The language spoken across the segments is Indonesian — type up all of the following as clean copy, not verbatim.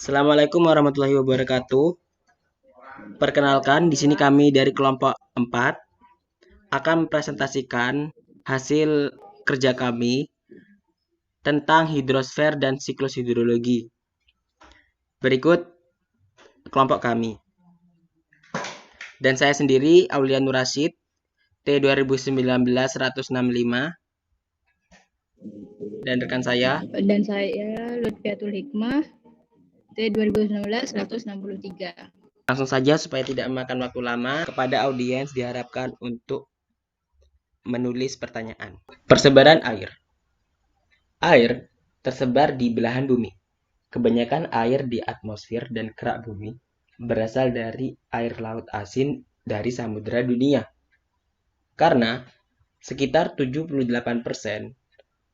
Assalamualaikum warahmatullahi wabarakatuh. Perkenalkan, di sini kami dari kelompok 4 akan mempresentasikan hasil kerja kami tentang hidrosfer dan siklus hidrologi. Berikut kelompok kami. Dan saya sendiri, Aulia Nur Rasyid, T 2019-165. Dan rekan saya. Dan saya Lutfiatul Hikmah, T 2019-163. Langsung saja supaya tidak memakan waktu lama, kepada audiens diharapkan untuk menulis pertanyaan. Persebaran air. Air tersebar di belahan bumi. Kebanyakan air di atmosfer dan kerak bumi berasal dari air laut asin dari samudera dunia. Karena sekitar 78%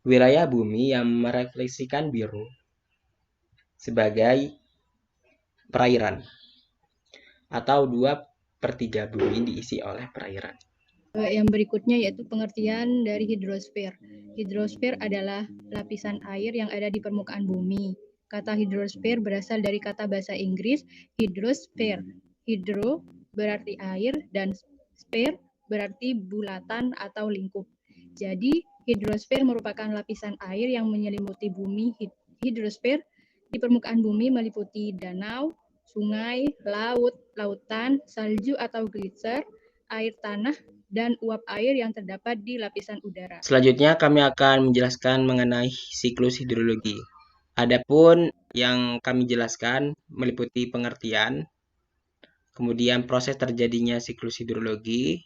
wilayah bumi yang merefleksikan biru sebagai perairan, atau 2/3 bumi diisi oleh perairan. Yang berikutnya yaitu pengertian dari hidrosfer. Hidrosfer adalah lapisan air yang ada di permukaan bumi. Kata hidrosfer berasal dari kata bahasa Inggris hydrosphere. Hydro berarti air dan sphere berarti bulatan atau lingkup. Jadi, hidrosfer merupakan lapisan air yang menyelimuti bumi. Hidrosfer di permukaan bumi meliputi danau, sungai, laut, lautan, salju atau gletser, air tanah, dan uap air yang terdapat di lapisan udara. Selanjutnya kami akan menjelaskan mengenai siklus hidrologi. Adapun yang kami jelaskan meliputi pengertian, kemudian proses terjadinya siklus hidrologi,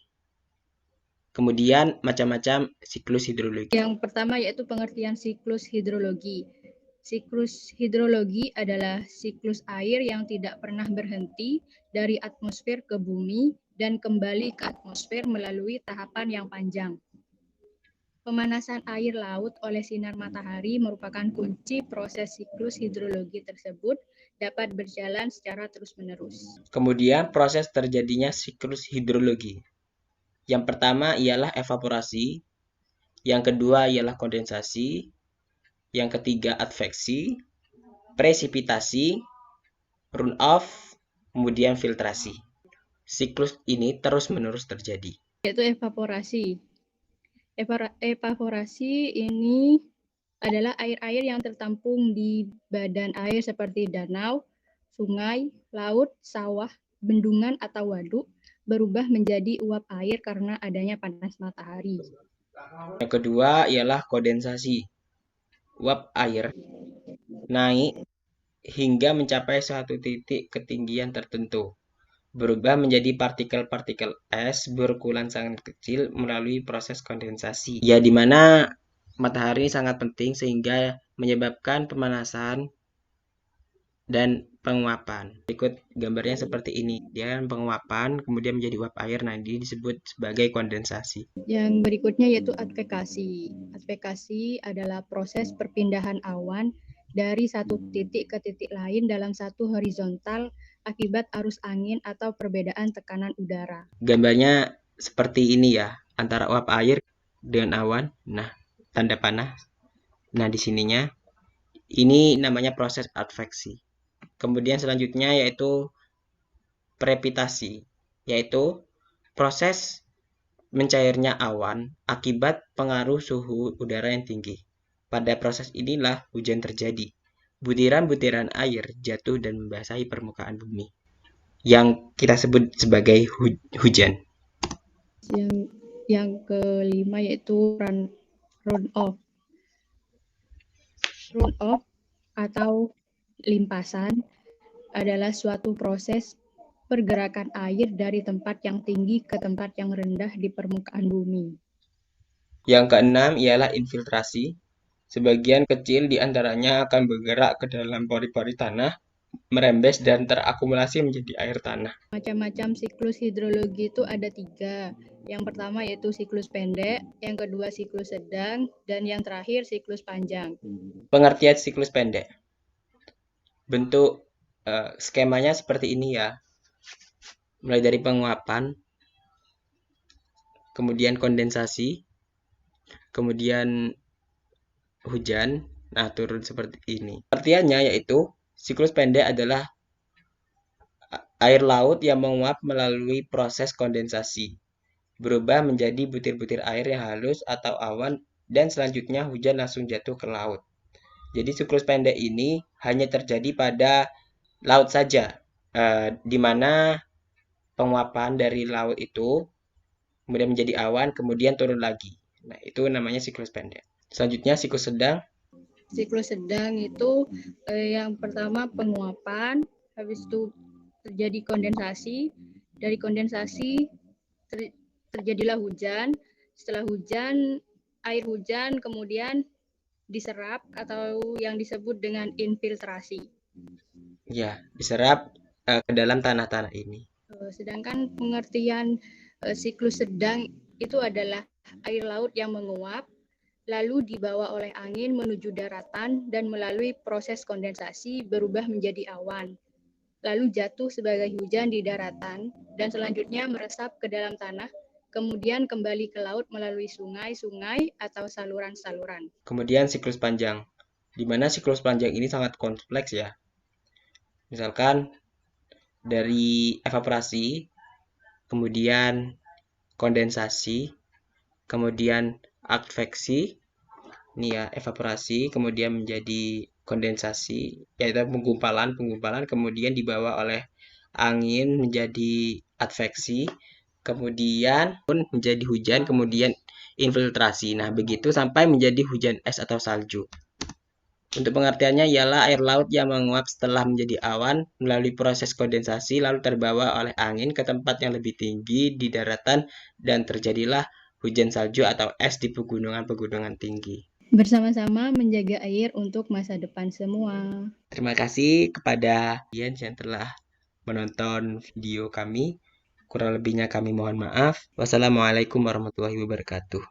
kemudian macam-macam siklus hidrologi. Yang pertama yaitu pengertian siklus hidrologi. Siklus hidrologi adalah siklus air yang tidak pernah berhenti dari atmosfer ke bumi dan kembali ke atmosfer melalui tahapan yang panjang. Pemanasan air laut oleh sinar matahari merupakan kunci proses siklus hidrologi tersebut dapat berjalan secara terus-menerus. Kemudian proses terjadinya siklus hidrologi. Yang pertama ialah evaporasi, yang kedua ialah kondensasi, yang ketiga adveksi, presipitasi, runoff, kemudian filtrasi. Siklus ini terus-menerus terjadi. Yaitu evaporasi. Evaporasi ini adalah air-air yang tertampung di badan air seperti danau, sungai, laut, sawah, bendungan atau waduk berubah menjadi uap air karena adanya panas matahari. Yang kedua ialah kondensasi. Uap air naik hingga mencapai suatu titik ketinggian tertentu, berubah menjadi partikel-partikel es berukuran sangat kecil melalui proses kondensasi. Ya, di mana matahari sangat penting sehingga menyebabkan pemanasan dan penguapan. Berikut gambarnya seperti ini. Dia penguapan kemudian menjadi uap air. Nah, ini disebut sebagai kondensasi. Yang berikutnya yaitu advekasi. Advekasi adalah proses perpindahan awan dari satu titik ke titik lain dalam satu horizontal akibat arus angin atau perbedaan tekanan udara. Gambarnya seperti ini ya, antara uap air dengan awan. Nah, tanda panah. Nah, di sininya ini namanya proses adveksi. Kemudian selanjutnya yaitu prepitasi, yaitu proses mencairnya awan akibat pengaruh suhu udara yang tinggi. Pada proses inilah hujan terjadi. Butiran-butiran air jatuh dan membasahi permukaan bumi, yang kita sebut sebagai hujan. Yang kelima yaitu runoff. Runoff atau limpasan adalah suatu proses pergerakan air dari tempat yang tinggi ke tempat yang rendah di permukaan bumi. Yang keenam ialah infiltrasi. Sebagian kecil di antaranya akan bergerak ke dalam pori-pori tanah, merembes dan terakumulasi menjadi air tanah. Macam-macam siklus hidrologi itu ada 3. Yang pertama yaitu siklus pendek, yang kedua siklus sedang, dan yang terakhir siklus panjang. Pengertian siklus pendek. Bentuk skemanya seperti ini ya. Mulai dari penguapan, kemudian kondensasi, kemudian hujan, nah turun seperti ini. Pengertiannya yaitu Siklus pendek adalah air laut yang menguap melalui proses kondensasi, berubah menjadi butir-butir air yang halus atau awan, dan selanjutnya hujan langsung jatuh ke laut. Jadi siklus pendek ini hanya terjadi pada laut saja, di mana penguapan dari laut itu kemudian menjadi awan, kemudian turun lagi. Nah, itu namanya siklus pendek. Selanjutnya siklus sedang. Siklus sedang itu yang pertama penguapan, habis itu terjadi kondensasi, dari kondensasi terjadilah hujan, setelah hujan, air hujan kemudian diserap atau yang disebut dengan infiltrasi. Ya, diserap ke dalam tanah-tanah ini. Sedangkan pengertian siklus sedang itu adalah air laut yang menguap, lalu dibawa oleh angin menuju daratan dan melalui proses kondensasi berubah menjadi awan, lalu jatuh sebagai hujan di daratan dan selanjutnya meresap ke dalam tanah, kemudian kembali ke laut melalui sungai-sungai atau saluran-saluran. Kemudian siklus panjang, di mana siklus panjang ini sangat kompleks ya. Misalkan dari evaporasi, kemudian kondensasi, kemudian adveksi, ini ya evaporasi, kemudian menjadi kondensasi, yaitu penggumpalan, kemudian dibawa oleh angin menjadi adveksi, kemudian pun menjadi hujan, kemudian infiltrasi. Nah, begitu sampai menjadi hujan es atau salju. Untuk pengertiannya ialah air laut yang menguap setelah menjadi awan melalui proses kondensasi lalu terbawa oleh angin ke tempat yang lebih tinggi di daratan dan terjadilah hujan salju atau es di pegunungan-pegunungan tinggi. Bersama-sama menjaga air untuk masa depan semua. Terima kasih kepada kalian yang telah menonton video kami. Kurang lebihnya kami mohon maaf. Wassalamualaikum warahmatullahi wabarakatuh.